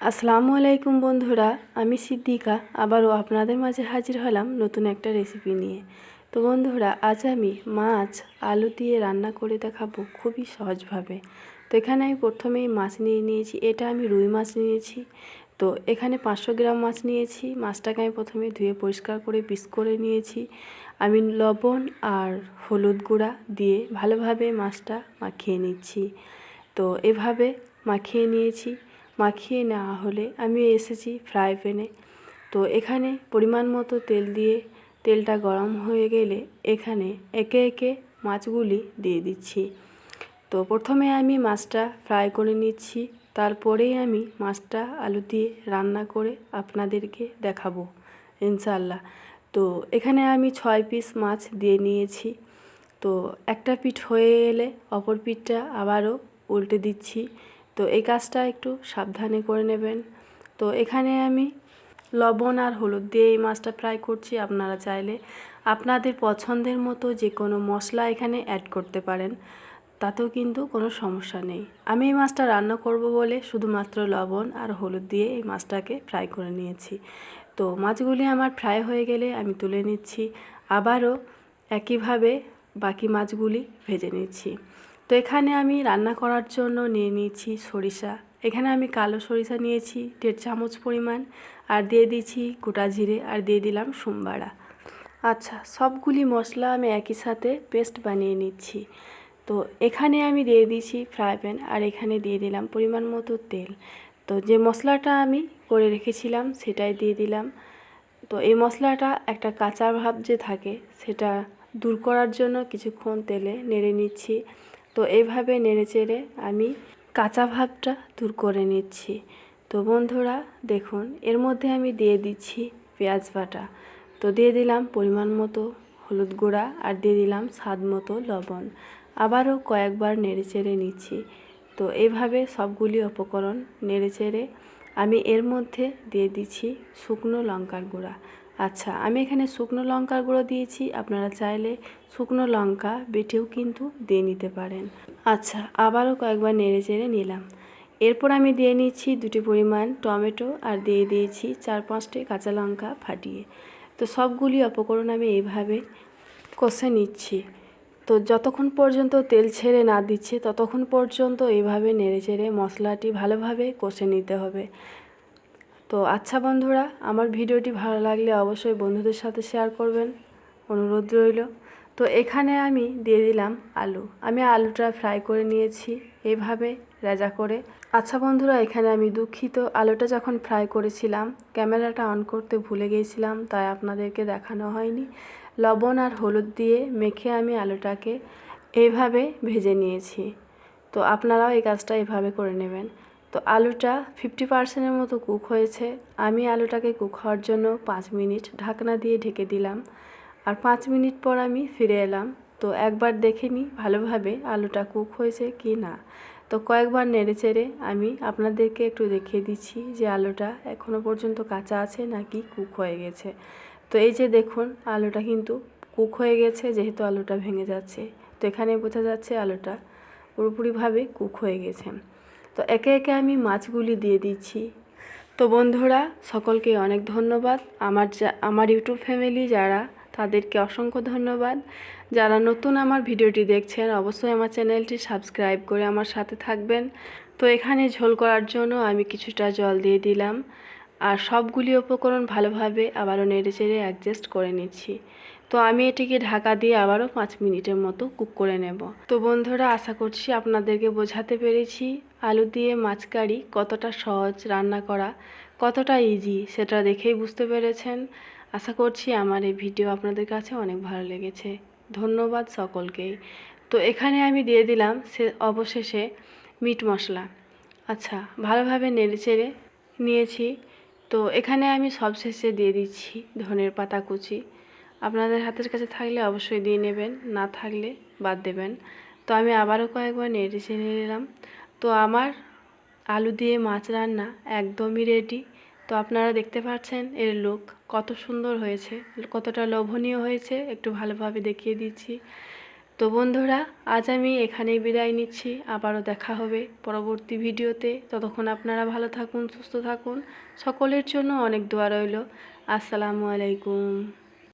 আসসালামু আলাইকুম বন্ধুরা, আমি সিদ্দিকা আবারও আপনাদের মাঝে হাজির হলাম নতুন একটা রেসিপি নিয়ে। তো বন্ধুরা, আজ আমি মাছ আলু দিয়ে রান্না করে দেখাবো খুবই সহজভাবে। তো এখানে আমি প্রথমেই মাছ নিয়ে নিয়েছি, এটা আমি রুই মাছ নিয়েছি। তো এখানে 500 গ্রাম মাছ নিয়েছি। মাছটাকে আমি প্রথমে ধুয়ে পরিষ্কার করে পিস করে নিয়েছি। আমি লবণ আর হলুদ গুঁড়া দিয়ে ভালোভাবে মাছটা মাখিয়ে নিচ্ছি। তো এভাবে মাখিয়ে নিয়েছি। মাখিয়ে নেওয়া হলে আমি এসেছি ফ্রাই প্যানে। তো এখানে পরিমাণ মতো তেল দিয়ে তেলটা গরম হয়ে গেলে এখানে একে একে মাছগুলি দিয়ে দিচ্ছি। তো প্রথমে আমি মাছটা ফ্রাই করে নিচ্ছি, তারপরেই আমি মাছটা আলু দিয়ে রান্না করে আপনাদেরকে দেখাবো ইনশাল্লাহ। তো এখানে আমি 6 পিস মাছ দিয়ে নিয়েছি। তো একটা পিঠ হয়ে এলে অপর পিঠটা আবারও উল্টে দিচ্ছি। তো এই কাজটা একটু সাবধানে করে নেবেন। তো এখানে আমি লবণ আর হলুদ দিয়ে এই মাছটা ফ্রাই করছি। আপনারা চাইলে আপনাদের পছন্দের মতো যে কোনো মশলা এখানে অ্যাড করতে পারেন, তাতেও কিন্তু কোনো সমস্যা নেই। আমি এই মাছটা রান্না করব বলে শুধুমাত্র লবণ আর হলুদ দিয়ে এই মাছটাকে ফ্রাই করে নিয়েছি। তো মাছগুলি আমার ফ্রাই হয়ে গেলে আমি তুলে নিচ্ছি। আবারও একইভাবে বাকি মাছগুলি ভেজে নিচ্ছি। তো এখানে আমি রান্না করার জন্য নিয়ে নিয়েছি সরিষা। এখানে আমি কালো সরিষা নিয়েছি 1.5 চামচ পরিমাণ, আর দিয়ে দিচ্ছি গোটা জিরে, আর দিয়ে দিলাম সোমবাড়া। আচ্ছা, সবগুলি মশলা আমি একই সাথে পেস্ট বানিয়ে নিচ্ছি। তো এখানে আমি দিয়ে দিয়েছি ফ্রাই প্যান, আর এখানে দিয়ে দিলাম পরিমাণ মতো তেল। তো যে মশলাটা আমি করে রেখেছিলাম সেটাই দিয়ে দিলাম। তো এই মশলাটা একটা কাঁচা ভাব যে থাকে সেটা দূর করার জন্য কিছুক্ষণ তেলে নেড়ে নিচ্ছি। তো এইভাবে নেড়ে চেড়ে আমি কাঁচা ভাবটা দূর করে নিচ্ছি। তো বন্ধুরা দেখুন, এর মধ্যে আমি দিয়ে দিচ্ছি পেঁয়াজ বাটা। তো দিয়ে দিলাম পরিমাণ মতো হলুদ গুঁড়া, আর দিয়ে দিলাম স্বাদ মতো লবণ। আবারও কয়েকবার নেড়ে চেড়ে নিচ্ছি। তো এইভাবে সবগুলি উপকরণ নেড়ে চেড়ে আমি এর মধ্যে দিয়ে দিচ্ছি শুকনো লঙ্কার গুঁড়া। আচ্ছা, আমি এখানে শুকনো লঙ্কার গুঁড়ো দিয়েছি, আপনারা চাইলে শুকনো লঙ্কা বেটেও কিন্তু দিয়ে নিতে পারেন। আচ্ছা, আবারও কয়েকবার নেড়ে চেড়ে নিলাম। এরপর আমি দিয়ে নিচ্ছি 2টি পরিমাণ টমেটো, আর দিয়ে দিয়েছি 4-5টি কাঁচা লঙ্কা ফাটিয়ে। তো সবগুলি উপকরণ আমি এইভাবে কষে নিচ্ছি। তো যতক্ষণ পর্যন্ত তেল ছেড়ে না দিচ্ছে ততক্ষণ পর্যন্ত এইভাবে নেড়ে চেড়ে মশলাটি ভালোভাবে কষে নিতে হবে। তো আচ্ছা বন্ধুরা, আমার ভিডিওটি ভালো লাগলে অবশ্যই বন্ধুদের সাথে শেয়ার করবেন, অনুরোধ রইল। তো এখানে আমি দিয়ে দিলাম আলু। আমি আলুটা ফ্রাই করে নিয়েছি এইভাবে রেজা করে। আচ্ছা বন্ধুরা, এখানে আমি দুঃখিত, আলুটা যখন ফ্রাই করেছিলাম ক্যামেরাটা অন করতে ভুলে গিয়েছিলাম, তাই আপনাদেরকে দেখানো হয়নি। লবণ আর হলুদ দিয়ে মেখে আমি আলুটাকে এইভাবে ভেজে নিয়েছি। তো আপনারাও এই কাজটা এভাবে করে নেবেন। তো আলুটা 50% মতো কুক হয়েছে। আমি আলুটাকে কুক হওয়ার জন্য 5 মিনিট ঢাকনা দিয়ে ঢেকে দিলাম, আর 5 মিনিট পর আমি ফিরে এলাম। তো একবার দেখে নিই ভালোভাবে আলুটা কুক হয়েছে কি না। তো কয়েকবার নেড়ে চেড়ে আমি আপনাদেরকে একটু দেখিয়ে দিচ্ছি যে আলুটা এখনও পর্যন্ত কাঁচা আছে নাকি কুক হয়ে গেছে। তো এই যে দেখুন, আলুটা কিন্তু কুক হয়ে গেছে, যেহেতু আলুটা ভেঙে যাচ্ছে। তো এখানে বোঝা যাচ্ছে আলুটা পুরোপুরিভাবে কুক হয়ে গেছে। তো একে একে আমি মাছগুলি দিয়ে দিচ্ছি। তো বন্ধুরা, সকলকে অনেক ধন্যবাদ। আমার ইউটিউব ফ্যামিলি যারা, তাদেরকে অসংখ্য ধন্যবাদ। যারা নতুন আমার ভিডিওটি দেখছেন অবশ্যই আমার চ্যানেলটি সাবস্ক্রাইব করে আমার সাথে থাকবেন। তো এখানে ঝোল করার জন্য আমি কিছুটা জল দিয়ে দিলাম, আর সবগুলি উপকরণ ভালোভাবে আবারও নেড়েচেড়ে অ্যাডজাস্ট করে নিচ্ছি। তো আমি এটিকে ঢাকা দিয়ে আবারও 5 মিনিটের মতো কুক করে নেব। তো বন্ধুরা, আশা করছি আপনাদেরকে বোঝাতে পেরেছি আলু দিয়ে মাছ কারি কতটা সহজ রান্না করা, কতটা ইজি সেটা দেখেই বুঝতে পেরেছেন। আশা করছি আমার এই ভিডিও আপনাদের কাছে অনেক ভালো লেগেছে। ধন্যবাদ সকলকেই। তো এখানে আমি দিয়ে দিলাম অবশেষে মিট মশলা। আচ্ছা, ভালোভাবে নেড়েচেড়ে নিয়েছি। তো এখানে আমি সবশেষে দিয়ে দিচ্ছি ধনের পাতা কুচি। আপনাদের হাতের কাছে থাকলে অবশ্যই দিয়ে নেবেন, না থাকলে বাদ দেবেন। তো আমি আবারও কয়েকবার নেড়ে চেড়ে নিলাম। তো আমার আলু দিয়ে মাছ রান্না একদমই রেডি। তো আপনারা দেখতে পাচ্ছেন এর লুক কত সুন্দর হয়েছে, কতটা লোভনীয় হয়েছে, একটু ভালোভাবে দেখিয়ে দিচ্ছি। তো বন্ধুরা, আজ আমি এখানেই বিদায় নিচ্ছি। আবারও দেখা হবে পরবর্তী ভিডিওতে। ততক্ষণ আপনারা ভালো থাকুন, সুস্থ থাকুন। সকলের জন্য অনেক দোয়া রইল। আসসালামু আলাইকুম।